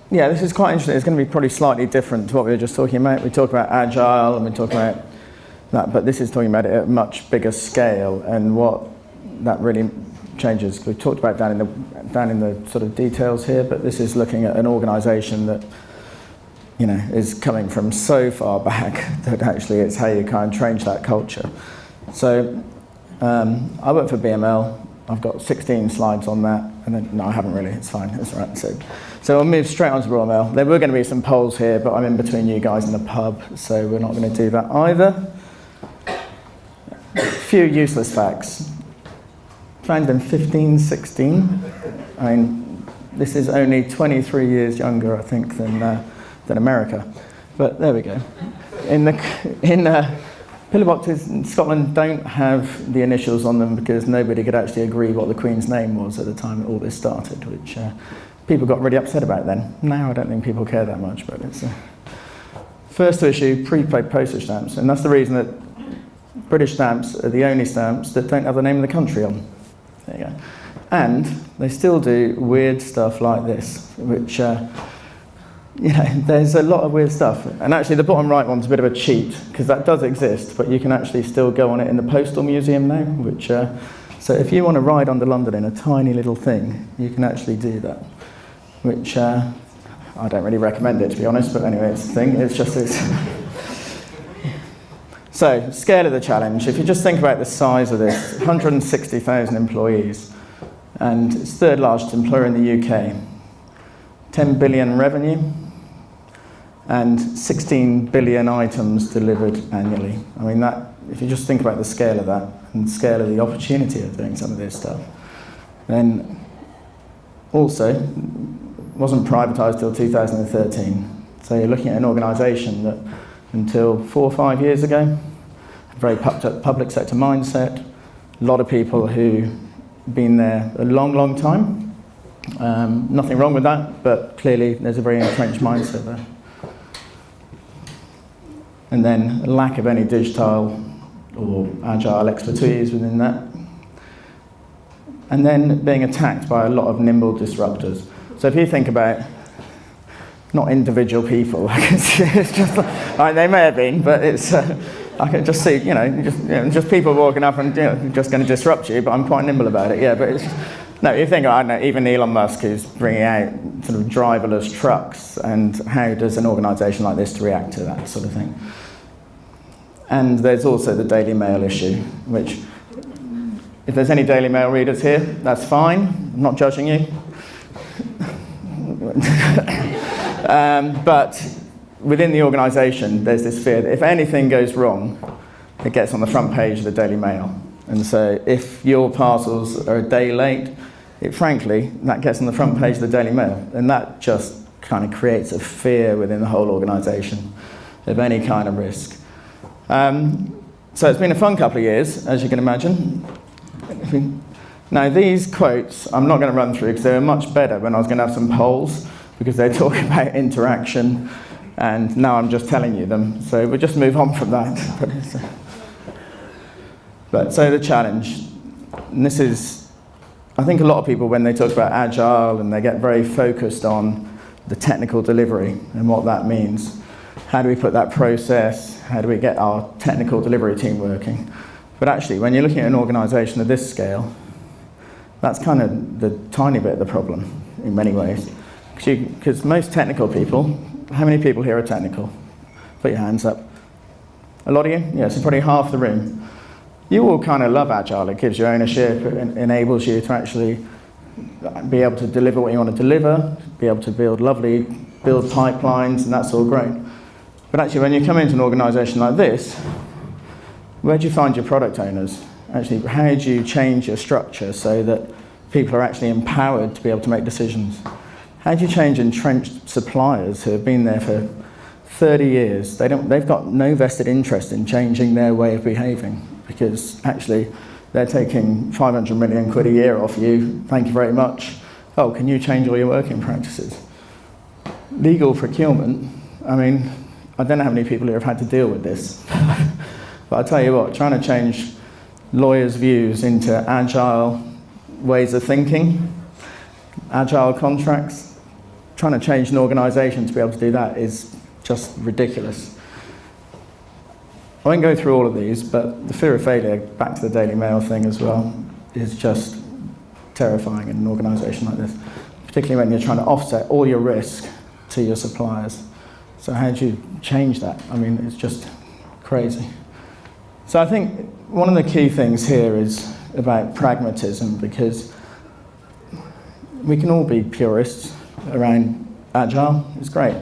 yeah, this is quite interesting. It's going to be probably slightly different to what we were just talking about. We talk about Agile and we talk about that, but this is talking about it at a much bigger scale and what that really changes. We've talked about down in the sort of details here, but this is looking at an organisation that, you know, is coming from so far back that actually it's how you kind of change that culture. So I work for BML. I've got 16 slides on that, and then, no, I haven't really, it's fine, it's all right. So I'll move straight on to BML. There were going to be some polls here, but I'm in between you guys in the pub, so we're not going to do that either. A few useless facts. Founded in 1516. I mean, this is only 23 years younger, I think, than America. But there we go. Pillowboxes in Scotland don't have the initials on them because nobody could actually agree what the Queen's name was at the time that all this started, which people got really upset about then. Now I don't think people care that much, but it's first to issue prepaid postage stamps, and that's the reason that British stamps are the only stamps that don't have the name of the country on. There you go. And they still do weird stuff like this, which you know, there's a lot of weird stuff. And actually the bottom right one's a bit of a cheat, because that does exist, but you can actually still go on it in the Postal Museum now, which, so if you want to ride under London in a tiny little thing, you can actually do that, which I don't really recommend it, to be honest, but anyway, it's a thing, it's just this. So, scale of the challenge. If you just think about the size of this, 160,000 employees, and it's third largest employer in the UK, 10 billion revenue, and 16 billion items delivered annually. I mean, that, if you just think about the scale of that and the scale of the opportunity of doing some of this stuff, then also wasn't privatised till 2013. So you're looking at an organisation that until 4 or 5 years ago, a very public sector mindset, a lot of people who've been there a long, long time. Nothing wrong with that, but clearly there's a very entrenched mindset there. And then a lack of any digital or agile expertise within that. And then being attacked by a lot of nimble disruptors. So if you think about, not individual people, it's just like, they may have been, but it's, I can just see, just people walking up and just going to disrupt you, but I'm quite nimble about it, yeah, but it's, no, you think, I don't know, even Elon Musk who's bringing out sort of driverless trucks, and how does an organisation like this to react to that sort of thing? And there's also the Daily Mail issue, which, if there's any Daily Mail readers here, that's fine, I'm not judging you. But within the organisation, there's this fear that if anything goes wrong, it gets on the front page of the Daily Mail. And so if your parcels are a day late, frankly, that gets on the front page of the Daily Mail. And that just kind of creates a fear within the whole organisation of any kind of risk. So it's been a fun couple of years, as you can imagine. Now these quotes, I'm not going to run through because they were much better when I was going to have some polls, because they're talking about interaction, and now I'm just telling you them. So we'll just move on from that. But so the challenge, and this is, I think a lot of people when they talk about Agile and they get very focused on the technical delivery and what that means. How do we put that process? How do we get our technical delivery team working? But actually, when you're looking at an organisation of this scale, that's kind of the tiny bit of the problem in many ways. Because most technical people, how many people here are technical? Put your hands up. A lot of you? Yeah, so probably half the room. You all kind of love Agile. It gives you ownership, it enables you to actually be able to deliver what you want to deliver, be able to build pipelines, and that's all great. But actually, when you come into an organisation like this, where do you find your product owners? Actually, how do you change your structure so that people are actually empowered to be able to make decisions? How do you change entrenched suppliers who have been there for 30 years? They've got no vested interest in changing their way of behaving, because actually they're taking 500 million quid a year off you, thank you very much. Oh, can you change all your working practices? Legal procurement, I mean, I don't know how many people here have had to deal with this. But I'll tell you what, trying to change lawyers' views into agile ways of thinking, agile contracts, trying to change an organisation to be able to do that is just ridiculous. I won't go through all of these, but the fear of failure, back to the Daily Mail thing as well, is just terrifying in an organisation like this, particularly when you're trying to offset all your risk to your suppliers. So how do you change that? I mean, it's just crazy. So I think one of the key things here is about pragmatism, because we can all be purists around Agile. It's great.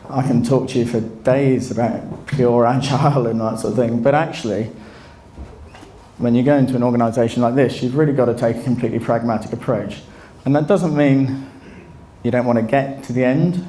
I can talk to you for days about pure Agile and that sort of thing, but actually, when you go into an organisation like this, you've really got to take a completely pragmatic approach. And that doesn't mean you don't want to get to the end,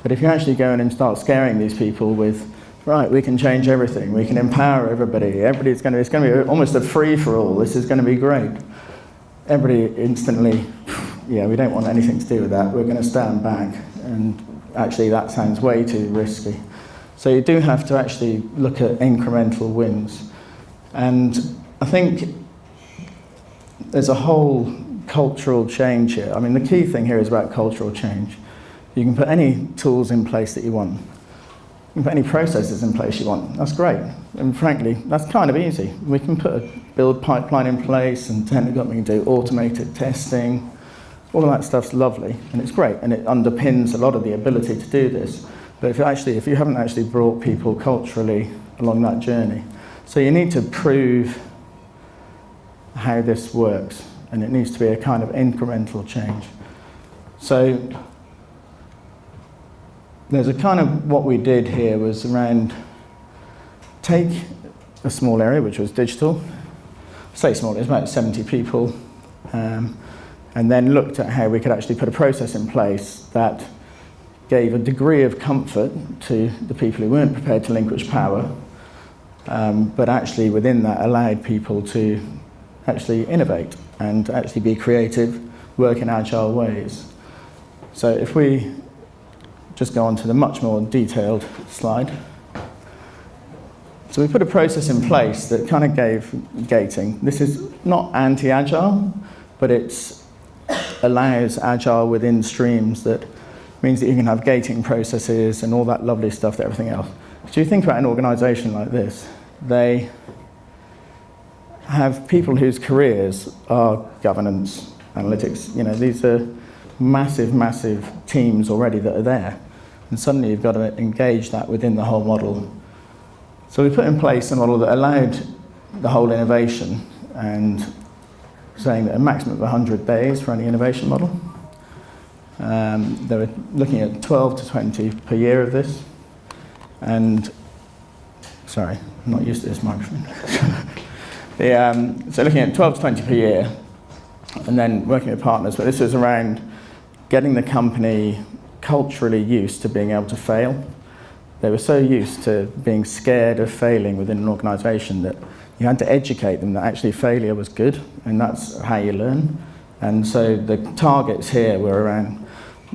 but if you actually go in and start scaring these people with, right, we can change everything, we can empower everybody, it's going to be almost a free-for-all, this is going to be great. Everybody instantly, yeah, we don't want anything to do with that, we're going to stand back, and actually that sounds way too risky. So you do have to actually look at incremental wins. And I think there's a whole cultural change here. I mean, the key thing here is about cultural change. You can put any tools in place that you want. You can put any processes in place you want. That's great. And frankly, that's kind of easy. We can put a build pipeline in place, and technically we can do automated testing. All of that stuff's lovely, and it's great, and it underpins a lot of the ability to do this. But if you haven't actually brought people culturally along that journey, so you need to prove how this works, and it needs to be a kind of incremental change. So there's a kind of, what we did here was around, take a small area, which was digital, say small, it was about 70 people, and then looked at how we could actually put a process in place that gave a degree of comfort to the people who weren't prepared to relinquish power, but actually within that allowed people to actually innovate and actually be creative, work in agile ways. So if we just go on to the much more detailed slide. So we put a process in place that kind of gave gating. This is not anti-agile, but it allows agile within streams. That means that you can have gating processes and all that lovely stuff, that everything else. So you think about an organisation like this, they have people whose careers are governance, analytics. You know, these are massive, massive teams already that are there. And suddenly you've got to engage that within the whole model. So we put in place a model that allowed the whole innovation, and saying that a maximum of 100 days for any innovation model. They were looking at 12 to 20 per year of this. And, sorry, I'm not used to this microphone. So looking at 12 to 20 per year, and then working with partners, but this was around getting the company culturally used to being able to fail. They were so used to being scared of failing within an organisation that you had to educate them that actually failure was good, and that's how you learn. And so the targets here were around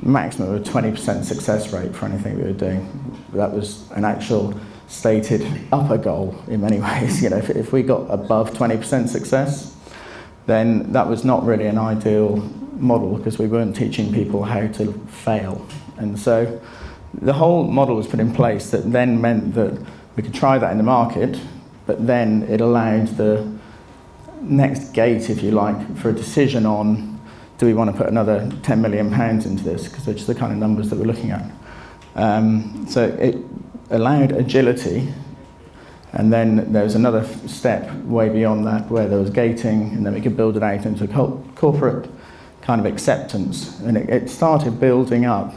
maximum of 20% success rate for anything we were doing. That was an actual stated upper goal in many ways. You know, if we got above 20% success, then that was not really an ideal model, because we weren't teaching people how to fail. And so the whole model was put in place that then meant that we could try that in the market, but then it allowed the next gate, if you like, for a decision on, do we want to put another £10 million into this, because they're just the kind of numbers that we're looking at. So it allowed agility, and then there was another step way beyond that where there was gating, and then we could build it out into corporate kind of acceptance. And it started building up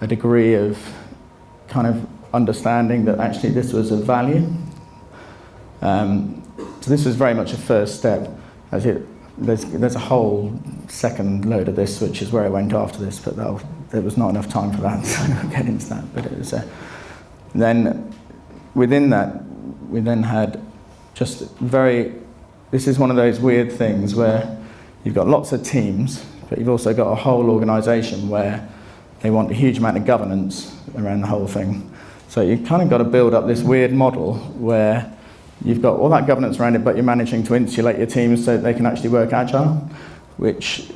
a degree of kind of understanding that actually this was of value. So this was very much a first step. There's a whole second load of this, which is where I went after this, but there was not enough time for that, so I'll get into that. But it was then within that, we then had just this is one of those weird things where you've got lots of teams, but you've also got a whole organisation where they want a huge amount of governance around the whole thing. So you've kind of got to build up this weird model where you've got all that governance around it, but you're managing to insulate your teams so they can actually work agile, which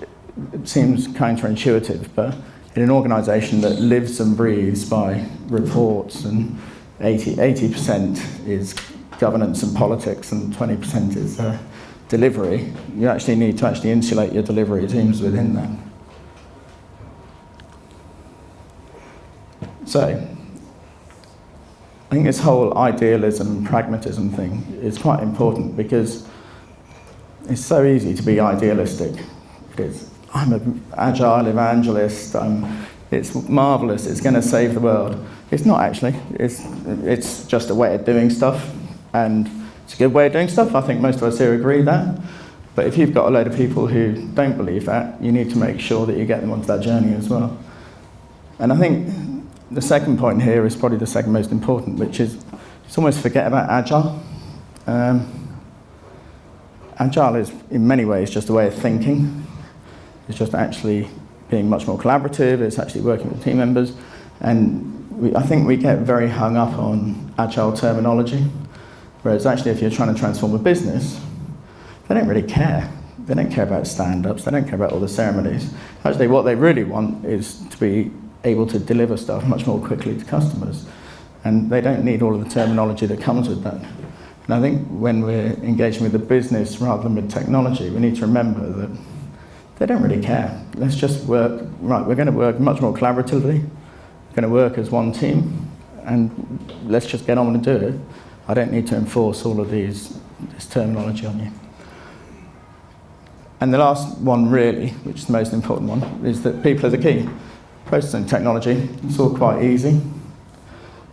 seems counterintuitive, but in an organisation that lives and breathes by reports, and 80% is governance and politics and 20% is delivery, you actually need to insulate your delivery teams within that. So, I think this whole idealism, pragmatism thing is quite important, because it's so easy to be idealistic. It is. I'm an agile evangelist, it's marvellous, it's going to save the world. It's not actually, it's just a way of doing stuff, and it's a good way of doing stuff. I think most of us here agree that. But if you've got a load of people who don't believe that, you need to make sure that you get them onto that journey as well. And I think the second point here is probably the second most important, which is just almost forget about Agile. Agile is, in many ways, just a way of thinking. It's just actually being much more collaborative, it's actually working with team members. And I think we get very hung up on Agile terminology, whereas actually if you're trying to transform a business, they don't really care. They don't care about stand-ups, they don't care about all the ceremonies. Actually, what they really want is to be able to deliver stuff much more quickly to customers. And they don't need all of the terminology that comes with that. And I think when we're engaging with the business rather than with technology, we need to remember that they don't really care. Let's just work, right, we're going to work much more collaboratively, we're going to work as one team, and let's just get on and do it. I don't need to enforce all of this terminology on you. And the last one really, which is the most important one, is that people are the key. Process and technology, it's all quite easy,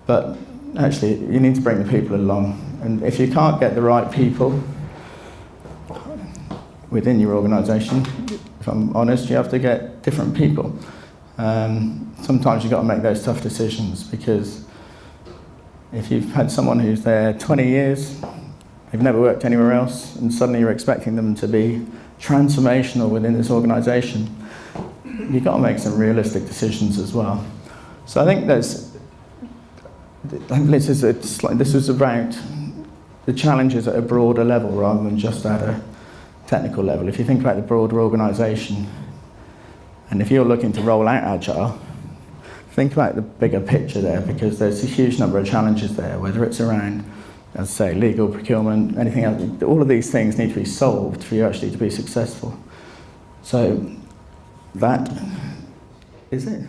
but actually you need to bring the people along. And if you can't get the right people within your organisation, if I'm honest, you have to get different people. Sometimes you've got to make those tough decisions, because if you've had someone who's there 20 years, they've never worked anywhere else, and suddenly you're expecting them to be transformational within this organisation, you've got to make some realistic decisions as well. So I think this is about the challenges at a broader level rather than just at a technical level. If you think about the broader organisation, and if you're looking to roll out Agile, think about the bigger picture there, because there's a huge number of challenges there, whether it's around, as I say, legal, procurement, anything else. All of these things need to be solved for you actually to be successful. So that is it.